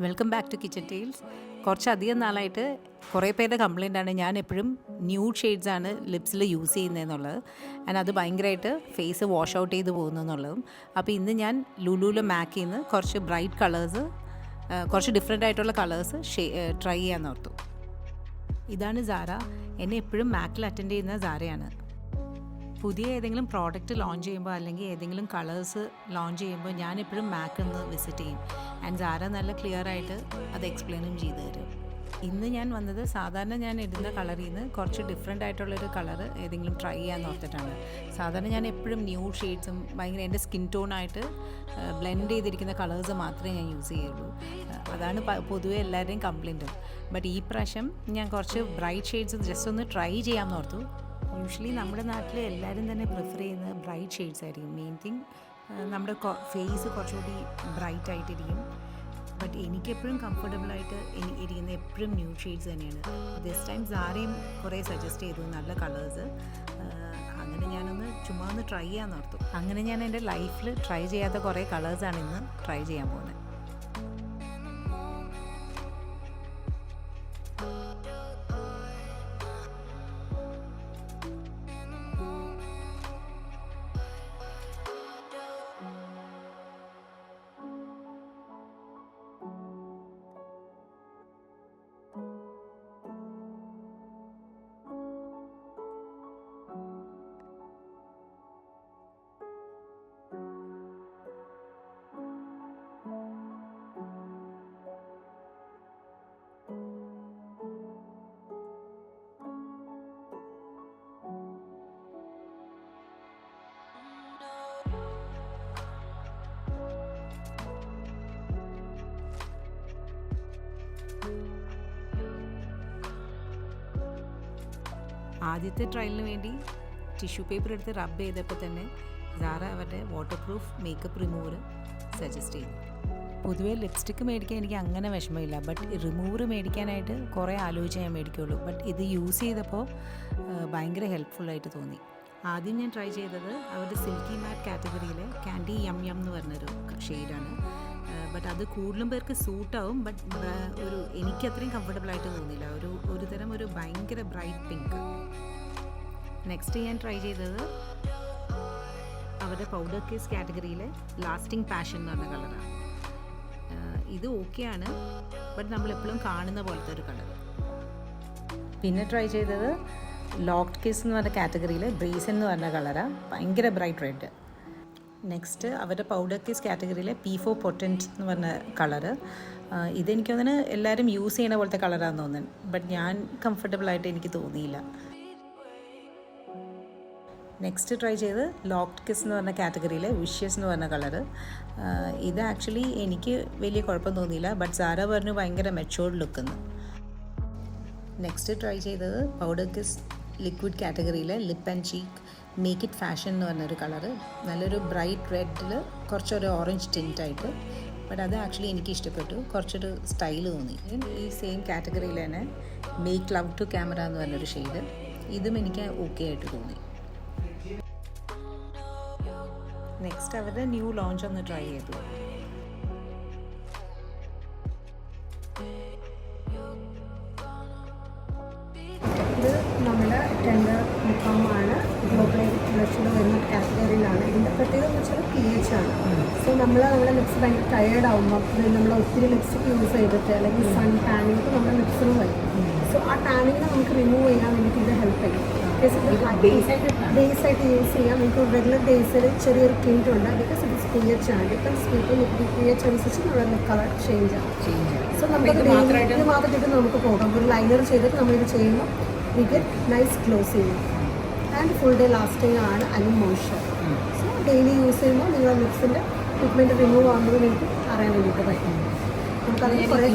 Welcome back to kitchen tales. കുറച്ചധികം നാളായിട്ട് കുറേ പേരുടെ കംപ്ലയിൻ്റാണ് ഞാൻ എപ്പോഴും ന്യൂഡ് ഷെയ്ഡ്സാണ് ലിപ്സിൽ യൂസ് ചെയ്യുന്നതെന്നുള്ളത്. ആൻഡ് അത് ഭയങ്കരമായിട്ട് ഫേസ് വാഷ് ഔട്ട് ചെയ്ത് പോകുന്നു എന്നുള്ളതും. അപ്പോൾ ഇന്ന് ഞാൻ ലുലുവിലെ മാക്കിൽ നിന്ന് കുറച്ച് ബ്രൈറ്റ് കളേഴ്സ്, കുറച്ച് ഡിഫറെൻ്റ് ആയിട്ടുള്ള കളേഴ്സ് ട്രൈ ചെയ്യാൻ ഓർത്തു. ഇതാണ് സാര. എന്നെ എപ്പോഴും മാക്കിൽ അറ്റൻഡ് ചെയ്യുന്ന സാരയാണ്. പുതിയ ഏതെങ്കിലും പ്രോഡക്റ്റ് ലോഞ്ച് ചെയ്യുമ്പോൾ അല്ലെങ്കിൽ ഏതെങ്കിലും കളേഴ്സ് ലോഞ്ച് ചെയ്യുമ്പോൾ ഞാൻ എപ്പോഴും മാക്ക് ഒന്ന് വിസിറ്റ് ചെയ്യും. ആൻഡ് സാര നല്ല ക്ലിയർ ആയിട്ട് അത് എക്സ്പ്ലെയിനും ചെയ്തു തരും. ഇന്ന് ഞാൻ വന്നത് സാധാരണ ഞാൻ ഇടുന്ന കളറിൽ നിന്ന് കുറച്ച് ഡിഫറെൻ്റ് ആയിട്ടുള്ളൊരു കളർ ഏതെങ്കിലും ട്രൈ ചെയ്യാൻ ഓർത്തിട്ടാണ്. സാധാരണ ഞാൻ എപ്പോഴും ന്യൂഡ് ഷെയ്ഡ്സും ഭയങ്കര എൻ്റെ സ്കിൻ ടോണായിട്ട് ബ്ലെൻഡ് ചെയ്തിരിക്കുന്ന കളേഴ്സ് മാത്രമേ ഞാൻ യൂസ് ചെയ്യുള്ളൂ. അതാണ് പൊതുവെ എല്ലാവരുടെയും കംപ്ലയിൻറ്റും. ബട്ട് ഈ പ്രാവശ്യം ഞാൻ കുറച്ച് ബ്രൈറ്റ് ഷെയ്ഡ്സ് ജസ്റ്റ് ഒന്ന് ട്രൈ ചെയ്യാമെന്ന് ഓർത്തു. യൂഷ്വലി നമ്മുടെ നാട്ടിൽ എല്ലാവരും തന്നെ പ്രിഫർ ചെയ്യുന്നത് ബ്രൈറ്റ് ഷെയ്ഡ്സ് ആയിരിക്കും. മെയിൻ തിങ് നമ്മുടെ ഫേസ് കുറച്ചുകൂടി ബ്രൈറ്റ് ആയിട്ടിരിക്കും. ബട്ട് എനിക്കെപ്പോഴും കംഫർട്ടബിളായിട്ട് ഇരിക്കുന്ന എപ്പോഴും ന്യൂഡ് ഷെയ്ഡ്സ് തന്നെയാണ്. ദിസ് ടൈം സാരയും കുറേ സജസ്റ്റ് ചെയ്തു നല്ല കളേഴ്സ്. അങ്ങനെ ഞാനൊന്ന് ചുമ്മാ ഒന്ന് ട്രൈ ചെയ്യാൻ ഓർത്തു. അങ്ങനെ ഞാൻ എൻ്റെ ലൈഫിൽ ട്രൈ ചെയ്യാത്ത കുറേ കളേഴ്സാണ് ഇന്ന് ട്രൈ ചെയ്യാൻ പോകുന്നത്. ആദ്യത്തെ ട്രയലിന് വേണ്ടി ടിഷ്യൂ പേപ്പർ എടുത്ത് റബ്ബ് ചെയ്തപ്പോൾ തന്നെ സാറ അവരുടെ water proof makeup remover suggest ചെയ്തു. പൊതുവേ ലിപ്സ്റ്റിക്ക് മേടിക്കാൻ എനിക്ക് അങ്ങനെ വിഷമമില്ല. ബട്ട് റിമൂവർ മേടിക്കാനായിട്ട് കുറേ ആലോചിച്ച് ഞാൻ മേടിക്കുള്ളൂ. ബട്ട് ഇത് യൂസ് ചെയ്തപ്പോൾ ഭയങ്കര ഹെൽപ്ഫുള്ളായിട്ട് തോന്നി. ആദ്യം ഞാൻ ട്രൈ ചെയ്തത് അവരുടെ സിൽക്കി മാറ്റ് കാറ്റഗറിയിലെ ക്യാൻഡി യം യം എന്ന് പറഞ്ഞൊരു ഷെയ്ഡാണ്. ബട്ട് അത് കൂടുതലും പേർക്ക് സൂട്ടാവും. ബട്ട് എനിക്ക് അത്രയും കംഫർട്ടബിളായിട്ട് തോന്നിയില്ല. ഒരു തരം ഒരു ഭയങ്കര ബ്രൈറ്റ് പിങ്ക്. നെക്സ്റ്റ് ഞാൻ ട്രൈ ചെയ്തത് അവരുടെ പൗഡർ കേസ് കാറ്റഗറിയിലെ ലാസ്റ്റിംഗ് പാഷൻ എന്ന് പറഞ്ഞ കളറാണ്. ഇത് ഓക്കെയാണ്, ബട്ട് നമ്മളെപ്പോഴും കാണുന്ന പോലത്തെ ഒരു കളർ. പിന്നെ ട്രൈ ചെയ്തത് ലോക്ക്ഡ് കേസ് എന്ന് പറഞ്ഞ കാറ്റഗറിയിലെ ബ്രീസൻ എന്ന് പറഞ്ഞ കളറാണ്. ഭയങ്കര ബ്രൈറ്റ് റെഡ്. നെക്സ്റ്റ് അവരുടെ പൗഡർ കേസ് കാറ്റഗറിയിലെ P4 പൊട്ടൻറ്റ് എന്ന് പറഞ്ഞ കളറ്. ഇതെനിക്ക് തോന്നുന്നു എല്ലാവരും യൂസ് ചെയ്യണ പോലത്തെ കളറാണെന്ന് തോന്നുന്നു. ബട്ട് ഞാൻ കംഫർട്ടബിളായിട്ട് എനിക്ക് തോന്നിയില്ല. നെക്സ്റ്റ് ട്രൈ ചെയ്ത് ലോക്ക്ഡ് കിസ് എന്ന് പറഞ്ഞ കാറ്റഗറിയിലെ വിഷ്യസ് എന്ന് പറഞ്ഞ കളറ്. ഇത് ആക്ച്വലി എനിക്ക് വലിയ കുഴപ്പം തോന്നിയില്ല. ബട്ട് സാര പറഞ്ഞു ഭയങ്കര മെച്ചോർഡ് ലുക്കെന്ന്. നെക്സ്റ്റ് ട്രൈ ചെയ്തത് പൗഡർ കിസ് ലിക്വിഡ് കാറ്റഗറിയിലെ lip and cheek make it fashion എന്ന് പറഞ്ഞൊരു കളറ്. നല്ലൊരു ബ്രൈറ്റ് റെഡിൽ കുറച്ചൊരു ഓറഞ്ച് ടിൻറ്റായിട്ട്. ബട്ട് അത് ആക്ച്വലി എനിക്ക് ഇഷ്ടപ്പെട്ടു. കുറച്ചൊരു സ്റ്റൈല് തോന്നി. ഈ സെയിം കാറ്റഗറിയിൽ തന്നെ മേക്ക് ലവ് ടു ക്യാമറ എന്ന് പറഞ്ഞൊരു ഷെയ്ഡ്. ഇതും എനിക്ക് ഓക്കെ ആയിട്ട് തോന്നി. നെക്സ്റ്റ് അവരുടെ ന്യൂ ലോഞ്ച് ഒന്ന് ട്രൈ ചെയ്തു. ഇത് നമ്മുടെ ടെൻഡർ മുഖമാണ്. ഗ്ലോബൽ ബ്ലഷിൽ വരുന്ന കാറ്റഗറിയിലാണ്. ഇതിൻ്റെ പ്രത്യേകത എന്ന് വെച്ചാൽ pH ആണ്. സോ നമ്മുടെ ലിപ്സ് ഭയങ്കര ടയേർഡ് ആകുമ്പോൾ നമ്മൾ ഒത്തിരി ലിപ്സ്റ്റിക് യൂസ് ചെയ്തിട്ട് അല്ലെങ്കിൽ സൺ ടാനിങ് നമ്മുടെ ലിപ്സിന് വരും. സോ ആ ടാനിങ്ങിനെ നമുക്ക് റിമൂവ് ചെയ്യാൻ വേണ്ടിയിട്ട് ഇത് ഹെൽപ്പ് ചെയ്യും. ബേസ് ആയിട്ട് യൂസ് ചെയ്യാം. നമുക്ക് റെഗുലർ ഡേയ്സിൽ ചെറിയൊരു ടിൻറ്റ് ഉണ്ട്. ബിക്കോസ് ഇത് pH ആണ്. ഡിഫറൻസ് പീപ്പിൾ pH അനുസരിച്ച് നമ്മുടെ ലിപ് കളർ ചേഞ്ച് ആവും. സോ നമുക്ക് ഇത് മാത്രമായിട്ട് നമുക്ക് പോകാം. ഒരു ലൈനർ ചെയ്തിട്ട് നമ്മളിത് ചെയ്യുമ്പോൾ we get nice glossing and full day lasting ആണ് and moisture. So daily use ചെയ്യുമ്പോൾ നിങ്ങളുടെ ലിപ്സിൻ്റെ പിഗ്മെൻറ്റ് റിമൂവ് ആകുന്നത് നിങ്ങൾക്ക് അറിയാൻ വേണ്ടിയിട്ട് പറ്റും. നമുക്കതിന് കുറേ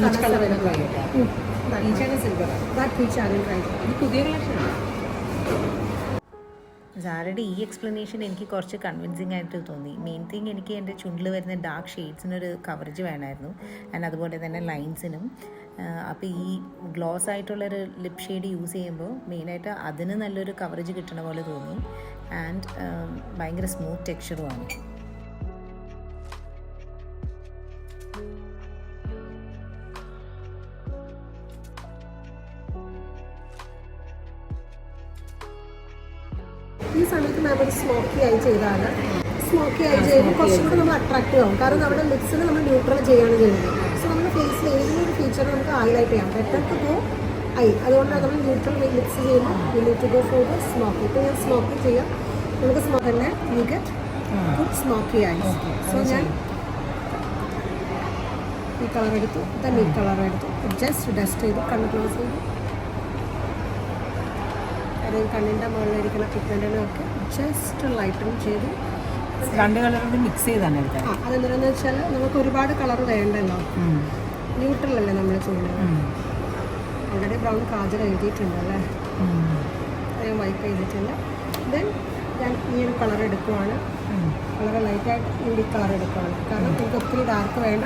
സാരയുടെ ഈ എക്സ്പ്ലനേഷൻ എനിക്ക് കുറച്ച് കൺവിൻസിങ് ആയിട്ട് തോന്നി. മെയിൻ തിങ് എനിക്ക് എൻ്റെ ചുണ്ടിൽ വരുന്ന ഡാർക്ക് ഷെയ്ഡ്സിനൊരു കവറേജ് വേണമായിരുന്നു. ആൻഡ് അതുപോലെ തന്നെ ലൈൻസിനും. അപ്പോൾ ഈ ഗ്ലോസ് ആയിട്ടുള്ളൊരു ലിപ് ഷെയ്ഡ് യൂസ് ചെയ്യുമ്പോൾ മെയിനായിട്ട് അതിന് നല്ലൊരു കവറേജ് കിട്ടണ പോലെ തോന്നി. ആൻഡ് ഭയങ്കര സ്മൂത്ത് ടെക്സ്ചറുമാണ്. ഈ സമയത്ത് മാം ഒരു സ്മോക്കി ആയി ചെയ്താൽ ചെയ്യുമ്പോൾ കുറച്ചും കൂടി നമ്മൾ അട്രാക്റ്റീവ് ആവും. കാരണം നമ്മുടെ ലിപ്സിൽ നമ്മൾ ന്യൂട്രൽ ചെയ്യാണ് ചെയ്യുന്നത്. സോ നമ്മുടെ ഫേസിൽ ഏതെങ്കിലും ഒരു ഫീച്ചർ നമുക്ക് ഹൈലൈറ്റ് ചെയ്യാം. Better to go eye. അതുകൊണ്ടാണ് നമ്മൾ ന്യൂട്രൽ ലിപ്സ് ചെയ്യുമ്പോൾ you need to go for the smoky. ഇപ്പോൾ ഞാൻ സ്മോക്കി ചെയ്യാം. നമുക്ക് സ്മോക്ക് തന്നെ you get good smoky eyes. So ഞാൻ ഈ കളർ എടുത്തു, തന്നെ ഈ കളർ എടുത്തു, ജസ്റ്റ് ഡസ്റ്റ് ചെയ്തു, കണ്ണ് ക്ലോസ് ചെയ്തു. അതായത് കണ്ണിൻ്റെ മുകളിലിരിക്കുന്ന പിഗ്മെൻറ്റിനൊക്കെ ജസ്റ്റ് ലൈറ്റൺ ചെയ്തു. രണ്ട് കളറിൽ മിക്സ് ചെയ്താണ് എടുത്തത്. അതെന്താണെന്ന് വെച്ചാൽ നമുക്ക് ഒരുപാട് കളർ വേണ്ടല്ലോ, ന്യൂട്രൽ അല്ലേ നമ്മൾ ചെയ്യുന്നത്. ഓൾറെഡി ബ്രൗൺ കാജൽ എഴുതിയിട്ടുണ്ട് അല്ലേ, ഞാൻ വൈപ്പ് ചെയ്തിട്ടുണ്ട്. ദെൻ ഞാൻ ഈ ഒരു കളർ എടുക്കുവാണ്, വളരെ ലൈറ്റായിട്ട് ഈ കളർ എടുക്കുവാണ്. കാരണം എനിക്ക് ഒത്തിരി ഡാർക്ക് വേണ്ട.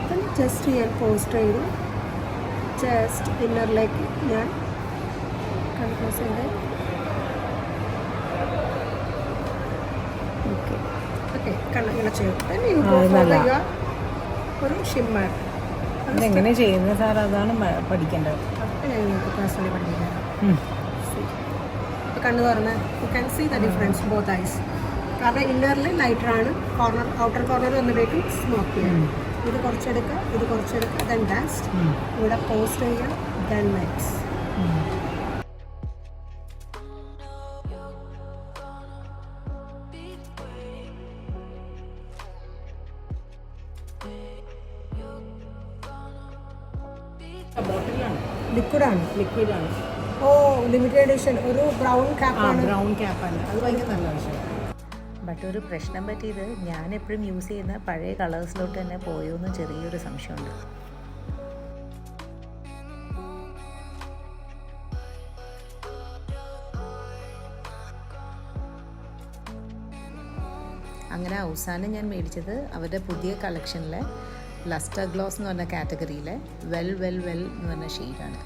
ദെൻ ജസ്റ്റ് ഞാൻ പോസ്റ്റ് ചെയ്തു, ജസ്റ്റ് ഇന്നറിലേക്ക് ഞാൻ കൺക്ലൂസ് ചെയ്ത് ഓക്കെ കണ്ണിങ്ങനെ ചെയ്തു. ഒരു ഷിമ്മർ അതെങ്ങനെ ചെയ്യുന്നത് സാർ? അതാണ് പഠിക്കേണ്ടത്. അതൊക്കെ ഞാൻ നിങ്ങൾക്ക് പേഴ്സണലി പഠിപ്പിക്കാം. കണ്ണ് തുറന്ന് you can see the difference both eyes. കാരണം ഇന്നറിൽ ലൈറ്ററാണ്, കോർണർ ഔട്ടർ കോർണർ വന്നപ്പോഴേക്കും സ്മോക്ക് ചെയ്യണം. ഇത് കുറച്ചെടുക്കുക, ഇത് കുറച്ചെടുക്കുക, ദെൻ ഡാസ്റ്റ് ഇവിടെ പോസ്റ്റ് ചെയ്യുക, ദെൻ നെക്സ്റ്റ്. ലിക്വിഡാണ്. ഓ, ലിമിറ്റഡ് എഡിഷൻ ഒരു ബ്രൗൺ ക്യാപ്പാണ്. അത് ഭയങ്കര നല്ല വിഷയം. ബട്ട് ഒരു പ്രശ്നം പറ്റിയത് ഞാൻ എപ്പോഴും യൂസ് ചെയ്യുന്ന പഴയ കളേഴ്സിലോട്ട് തന്നെ പോയോ എന്ന് ചെറിയൊരു സംശയമുണ്ട്. അങ്ങനെ അവസാനം ഞാൻ മേടിച്ചത് അവരുടെ പുതിയ കളക്ഷനിലെ ലസ്റ്റർ ഗ്ലോസ് എന്ന് പറഞ്ഞ കാറ്റഗറിയിലെ വെൽ എന്ന് പറഞ്ഞ ഷെയ്ഡാണ്.